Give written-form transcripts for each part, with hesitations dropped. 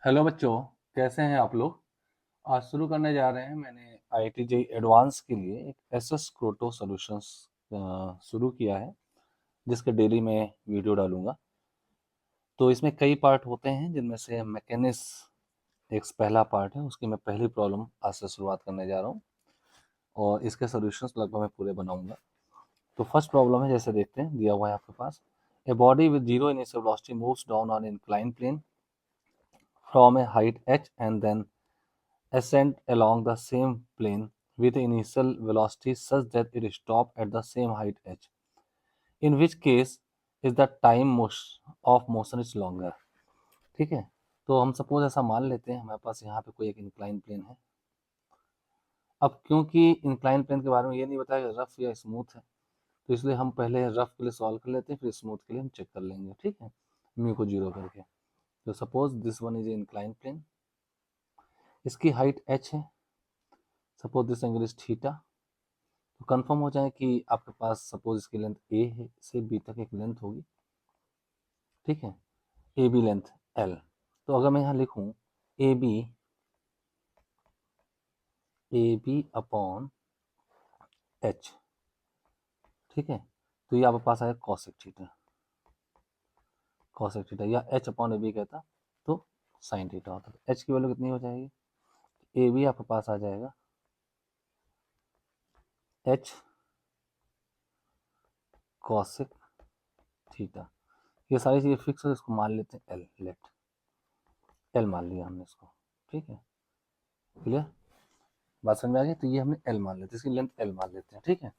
Hello बच्चों, कैसे हैं आप लोग। आज शुरू करने जा रहे हैं। मैंने IIT JEE एडवांस के लिए एक एसएस क्रोटो सॉल्यूशंस शुरू किया है, जिसके डेली मैं वीडियो डालूंगा। तो इसमें कई पार्ट होते हैं, जिनमें से मैकेनिक्स एक पहला पार्ट है। उसकी मैं पहली प्रॉब्लम आज से शुरुआत करने जा रहा हूँ और इसके सॉल्यूशंस लगभग मैं पूरे बनाऊंगा। तो फर्स्ट प्रॉब्लम है, जैसे देखते हैं, दिया हुआ है आपके पास। A body with zero initial velocity moves down on inclined plane from a height h and then ascend along the same plane with initial velocity such that it stop at the same height h, in which case is the time of motion is longer। ठीक है, तो हम suppose ऐसा मान लेते हैं हमारे पास यहाँ पे कोई एक इंक्लाइन प्लेन है। अब क्योंकि इंक्लाइन प्लेन के बारे में ये नहीं बताया रफ या स्मूथ है, तो इसलिए हम पहले रफ के लिए सॉल्व कर लेते हैं, फिर स्मूथ के लिए हम चेक कर लेंगे। ठीक है, म्यू को जीरो करके। तो suppose this one is incline plane, इसकी हाइट h है, suppose this angle is theta. तो कंफर्म हो जाए कि आपके पास सपोज इसकी लेंथ ए है, से बी तक एक लेंथ होगी। ठीक है, ए बी लेंथ एल। तो अगर मैं यहाँ लिखूँ ए बी अपॉन एच, ठीक है, तो ये आपके पास आएगा कॉसेक थीटा। कॉसेक थीटा या एच अपॉन ए बी कहता तो साइन थीटा होता। तो एच की वैल्यू कितनी हो जाएगी, ए बी आपके पास आ जाएगा एच कॉसेक थीटा। ये सारी चीज़ें फिक्स है, इसको मान लेते हैं एल। लेट एल मान लिया हमने इसको। ठीक है, क्लियर, बात समझ में आ गई। तो ये हमने एल मान लेते हैं, इसकी लेंथ एल मान लेते हैं। ठीक है,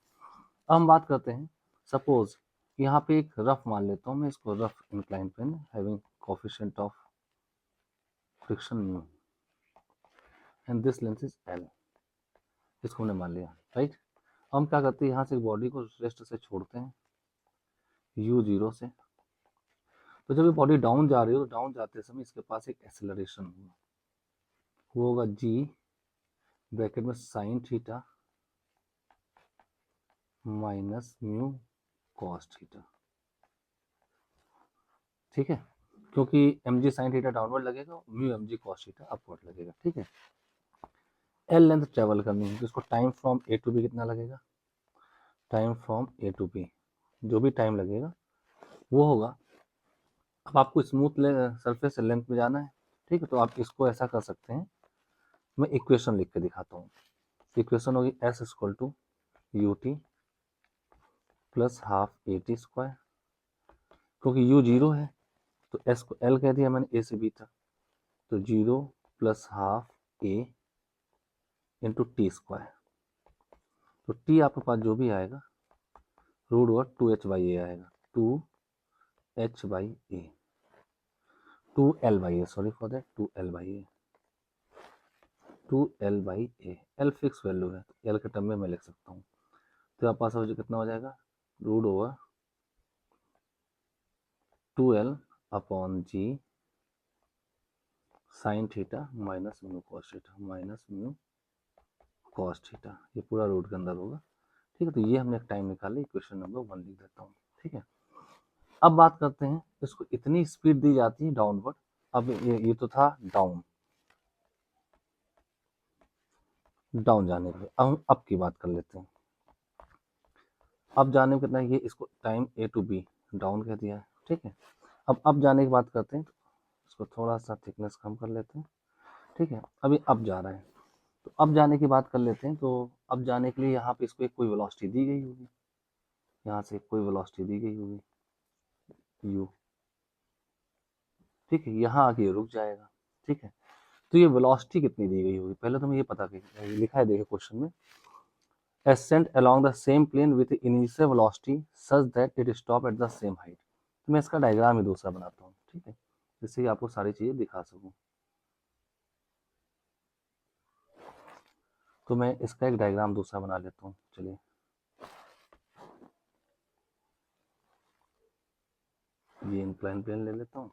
अब हम बात करते हैं, सपोज यहाँ पे एक रफ मान लेता हूँ मैं इसको, rough incline plane having coefficient of friction mu and this length is L. इसको हमने मान लिया, राइट। हम क्या करते हैं, यहाँ से बॉडी को रेस्ट से छोड़ते हैं यू जीरो से। तो जब ये बॉडी डाउन जा रही हो, तो डाउन जाते समय इसके पास एक एक्सेलरेशन होगा, वो होगा जी ब्रैकेट में sine theta minus mu cos theta. ठीक है, क्योंकि m g sine theta downward लगेगा, mu m g cos theta upward लगेगा। ठीक है, एल लेंथ ट्रेवल करनी है, तो इसको time from A to B कितना लगेगा, time from A to B जो भी टाइम लगेगा वो होगा। अब आपको स्मूथ सरफेस लेंथ में जाना है। ठीक है, तो आप इसको ऐसा कर सकते हैं, मैं इक्वेशन लिख के दिखाता हूँ। इक्वेशन होगी S equal to U T plus half A T square. क्योंकि यू जीरो है तो एस को एल कह दिया मैंने, ए से बी तक, तो zero plus half a into t square. तो टी आपके पास जो भी आएगा root over two h by a आएगा, two h by a, two l by a, sorry for that, two l by a, two l by a. L fix value है, तो L के टर्म में मैं लिख सकता हूँ। तो आपके पास कितना हो जाएगा, root over two L upon G sine theta minus mu cos theta, minus mu cos theta, ये पूरा रूट के अंदर होगा। ठीक है, तो ये हमने एक टाइम निकाली, इक्वेशन नंबर 1 लिख देता हूँ। ठीक है, अब बात करते हैं, इसको इतनी स्पीड दी जाती है डाउनवर्ड। अब ये तो था डाउन, डाउन जाने के लिए। अब हम अप की बात कर लेते हैं। अब जाने में कितना, ये इसको time A to B down कह दिया है। ठीक है, अब अप जाने की बात करते हैं, तो इसको थोड़ा सा थिकनेस कम कर लेते हैं। ठीक है, अभी अप जा रहा है, तो अब जाने की बात कर लेते हैं। तो अब जाने के लिए यहाँ पे इसको एक कोई वेलोसिटी दी गई होगी, यहाँ से कोई वेलोसिटी दी गई होगी u। ठीक है, यहाँ आके रुक जाएगा। ठीक है, तो ये वेलोसिटी कितनी दी गई होगी, पहले तो मैं ये पता कर, लिखा है देखिए क्वेश्चन में, ascend along the same plane with initial velocity such that it stop at the same height। तो मैं इसका डायग्राम ही दूसरा बनाता हूँ। ठीक है, जिससे कि आपको सारी चीजें दिखा सकूं। तो मैं इसका एक डायग्राम दूसरा बना लेता हूँ। चलिए, ये इंक्लाइन प्लेन ले लेता हूँ,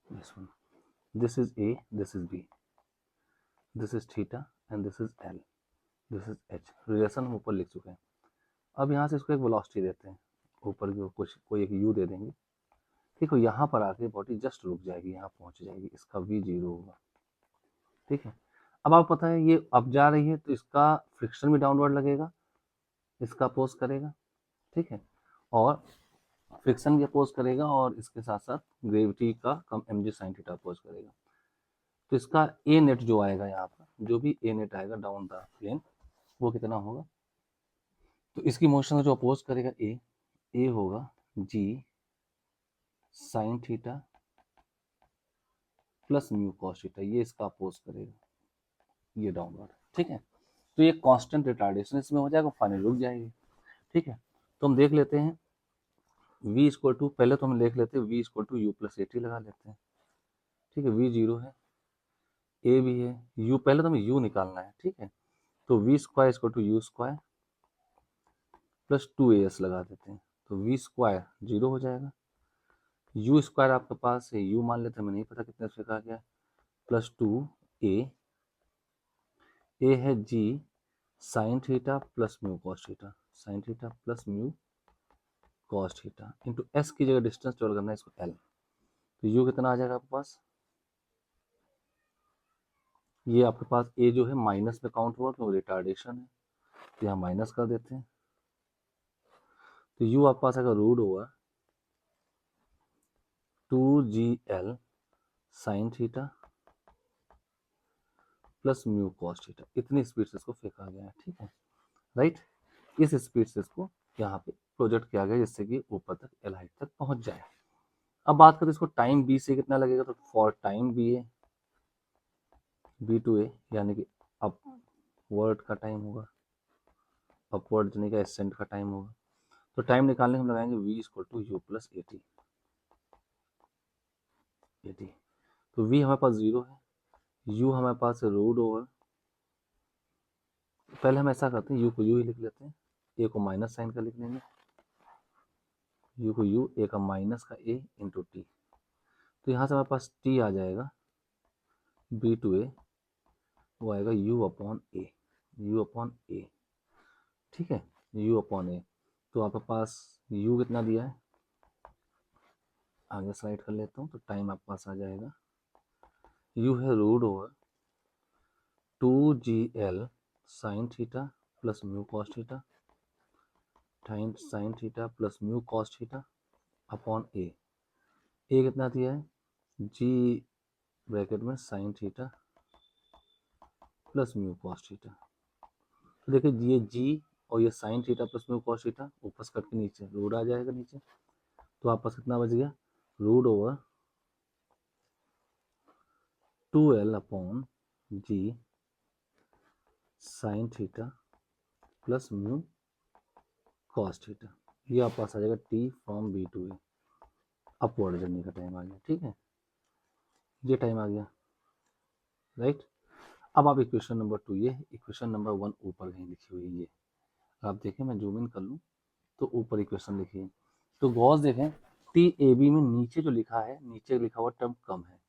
this one, this is a, this is b, this is theta and this is l, this is h। Relation हम ऊपर लिख चुके हैं। अब यहाँ से इसको एक वेलोसिटी देते हैं, ऊपर की कुछ कोई एक u दे देंगे। ठीक है, यहाँ पर आके बॉडी जस्ट रुक जाएगी, यहाँ पहुंच जाएगी, इसका v 0 होगा। ठीक है, अब आपको पता है ये अब जा रही है तो इसका फ्रिक्शन भी डाउनवर्ड लगेगा, इसका अपोज करेगा। ठीक है, और फ्रिक्शन भी अपोज करेगा और इसके साथ साथ ग्रेविटी का कम mg sin थीटा अपोज करेगा। तो इसका ए नेट जो आएगा यहाँ पर, जो भी ए नेट आएगा डाउन द प्लेन, वो कितना होगा? तो इसकी मोशन जो अपोज करेगा ए होगा g sine theta plus mu cos theta, ये इसका अपोज करेगा, ये डाउनवर्ड। ठीक है, तो ये कांस्टेंट रिटार्डेशन इसमें हो जाएगा, फाइनल रुक जाएगी। ठीक है, तो हम देख लेते हैं v इक्वल टू, पहले तो हम देख लेते हैं v equal to you plus A T लगा लेते हैं। ठीक है, v 0 है, a भी है, u पहले तो हमें u निकालना है। ठीक है, तो v square equal to U square plus 2as लगा देते हैं, तो v स्क्वायर 0 हो जाएगा। u स्क्वायर आपके पास है, u मान लेते हैं, हमें नहीं पता कितने से कहा गया, प्लस 2a, a है g sine theta plus mu cos theta, sine theta plus mu cos theta into S की जगह डिस्टेंस ट्वेल्व करना है इसको l, तो u कितना आ जाएगा आपके पास? ये आपके पास a जो है माइनस में काउंट हुआ क्योंकि रिटार्डेशन है, तो यहाँ माइनस कर देते हैं। तो u आपके पास आएगा root over 2gl sine theta plus mu cos theta, इतनी स्पीड से इसको फेंका गया है। ठीक है, राइट, इस स्पीड से इसको यहाँ पे प्रोजेक्ट किया गया जिससे कि ऊपर तक एल हाइट तक पहुंच जाए। अब बात करें इसको टाइम बी से कितना लगेगा, तो for time B A B to A, यानी कि अपवर्ड का टाइम होगा, अपवर्ड यानी कि एसेंट का टाइम होगा। तो टाइम निकालने हम लगाएंगे v equal to you plus A t, तो v हमारे पास 0 है, u हमारे पास है रूट ओवर, पहले हम ऐसा करते हैं u को u ही लिख लेते हैं, a को माइनस साइन का लिख लेंगे, u को u, a का माइनस का a इंटू टी, तो यहाँ से हमारे पास t आ जाएगा b टू ए, वो आएगा u अपॉन ए, u अपॉन ए। ठीक है, u अपॉन ए, तो आपके पास u कितना दिया है, आगे स्लाइड कर लेता हूँ, तो टाइम आपके पास आ जाएगा, u है root over 2gl sine theta plus mu cos theta, sine theta plus mu cos theta upon a कितना दिया है, g ब्रैकेट में sine theta plus mu cos theta. तो देखिए ये g और ये sine theta plus mu cos theta ऊपर से कट के नीचे रूट आ जाएगा नीचे, तो आपके पास कितना बच गया, root over 2l upon g sine theta plus mu cos theta, ये आपके पास आ जाएगा t from b to a, upward journey का टाइम आ गया। ठीक है, ये टाइम आ गया, राइट। अब आप इक्वेशन नंबर 2, ये इक्वेशन नंबर 1 ऊपर कहीं लिखी हुई है, ये आप देखें, मैं जूम इन कर लूँ तो ऊपर इक्वेशन लिखी है, तो गॉस देखें टी ए बी में नीचे जो लिखा है, नीचे लिखा हुआ टर्म कम है,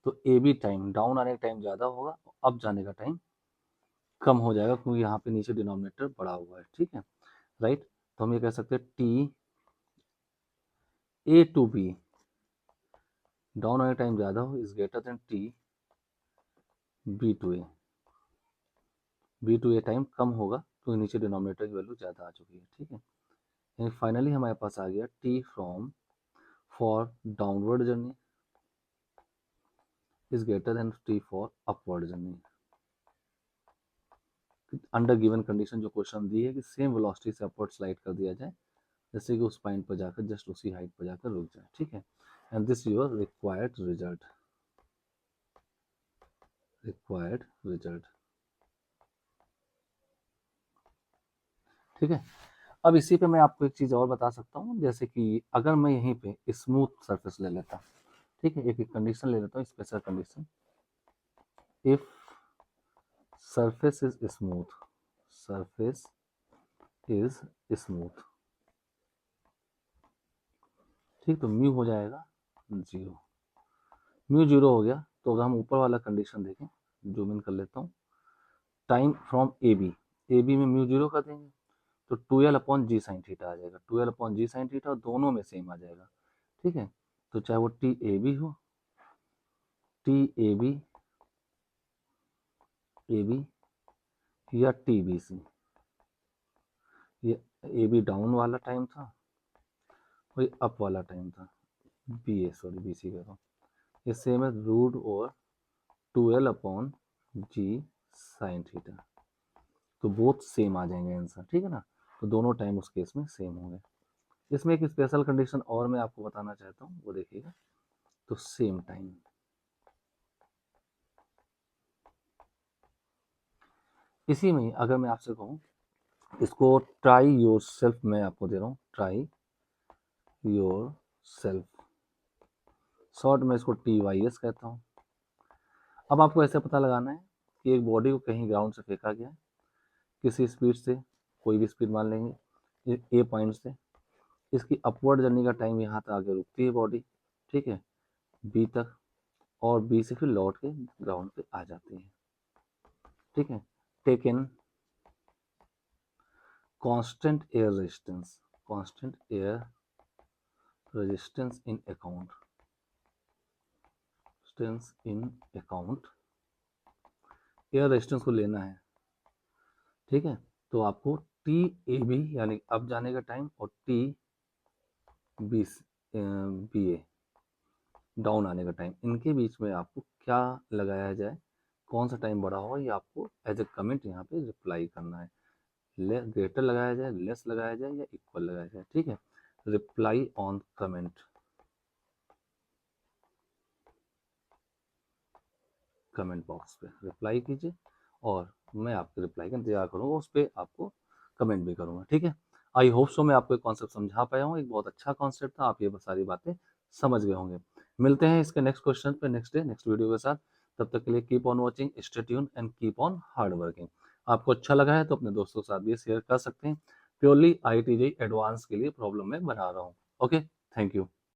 तो ए बी टाइम डाउन आने का टाइम ज़्यादा होगा, अब जाने का टाइम कम हो जाएगा क्योंकि यहाँ पे नीचे डिनोमिनेटर बड़ा हुआ है। ठीक है, राइट, तो हम ये कह सकते हैं t A to B down आने का टाइम ज़्यादा हो is greater than t B to A time कम होगा क्योंकि नीचे डिनोमिनेटर की वैल्यू ज़्यादा आ चुकी है। ठीक है, यानी फाइनली हमारे पास आ गया T from for downward journey is greater than t for upward journey। Under given condition जो क्वेश्चन दी है कि सेम वेलोसिटी से अपवर्ड स्लाइड कर दिया जाए, जैसे कि उस पॉइंट पर जाकर जस्ट उसी हाइट पर जाकर रुक जाए। ठीक है, and this your required result, ठीक है, अब इसी पे मैं आपको एक चीज़ और बता सकता हूँ, जैसे कि अगर मैं यहीं पे स्मूथ सरफेस ले लेता, ठीक है, एक कंडीशन ले लेता हूँ, special condition, if surface is smooth, ठीक, तो म्यू हो जाएगा 0, म्यू 0 हो गया, तो अगर हम ऊपर वाला कंडीशन देखें, जूम इन कर लेता हूँ, टाइम फ्रॉम ए बी में म्यू 0 कर देंगे तो 2l upon G sine theta आ जाएगा, 2l upon G sine theta, दोनों में सेम आ जाएगा। ठीक है, तो चाहे वो TAB हो, TAB, AB या TBC, ये AB डाउन वाला टाइम था और ये अप वाला टाइम था, BC कह रहा हूँ। ये सेम है root over 12/G sine theta, तो बोथ सेम आ जाएंगे आंसर, ठीक है ना। तो दोनों टाइम उस केस में सेम होंगे। इसमें एक स्पेशल कंडीशन और मैं आपको बताना चाहता हूँ, वो देखिएगा। तो सेम टाइम, इसी में अगर मैं आपसे कहूँ, इसको ट्राई योर सेल्फ मैं आपको दे रहा हूँ, ट्राई योर सेल्फ, शॉर्ट में इसको TYS कहता हूँ। अब आपको ऐसे पता लगाना है कि एक बॉडी को कहीं ग्राउंड से फेंका गया है किसी स्पीड से, कोई भी स्पीड मान लेंगे, ए पॉइंट से। इसकी अपवर्ड जर्नी का टाइम यहाँ तक आगे रुकती है बॉडी, ठीक है, बी तक, और बी से फिर लौट के ग्राउंड पे आ जाती है, ठीक है। Taken constant air resistance in account, air resistance को लेना है, ठीक है। तो आपको TAB यानी अप जाने का टाइम और TBA डाउन आने का टाइम, इनके बीच में आपको क्या लगाया जाए, कौन सा टाइम बड़ा होगा, ये आपको एज ए कमेंट यहाँ पे रिप्लाई करना है। ग्रेटर लगाया जाए, लेस लगाया जाए या इक्वल लगाया जाए, ठीक है। Reply on comment, comment box पे रिप्लाई कीजिए और मैं आपके रिप्लाई का इंतजार करूँगा, उस पर आपको कमेंट भी करूँगा, ठीक है। आई होप सो मैं आपको एक कॉन्सेप्ट समझा पाया हूँ, एक बहुत अच्छा कॉन्सेप्ट था, आप ये सारी बातें समझ गए होंगे। मिलते हैं इसके नेक्स्ट क्वेश्चन पे नेक्स्ट डे नेक्स्ट वीडियो के साथ। तब तक के लिए keep on watching, stay tune and keep on hard working. आपको अच्छा लगा है तो अपने दोस्तों के साथ भी शेयर कर सकते हैं। प्योरली IIT JEE एडवांस के लिए प्रॉब्लम में बना रहा हूँ। Okay, thank you.